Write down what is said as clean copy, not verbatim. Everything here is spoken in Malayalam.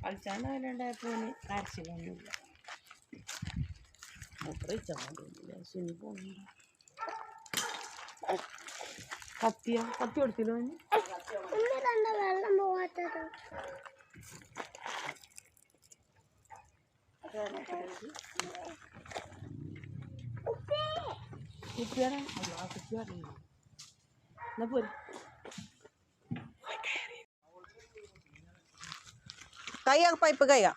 കളിച്ചാണ്ട് അതിലുണ്ടായപ്പോൾ കരച്ചിലൊന്നുമില്ല. മൂത്രയിച്ചാൽ സുനി പോകുന്നുണ്ട്. കത്തി കൊടുത്തില്ലോ വെള്ളം പോവാത്തത് കുപ്പിയാണ് കുപ്പി അറിയില്ല. എന്നാ പോരെ കയ്യാ പൈപ്പ് കയ്യാ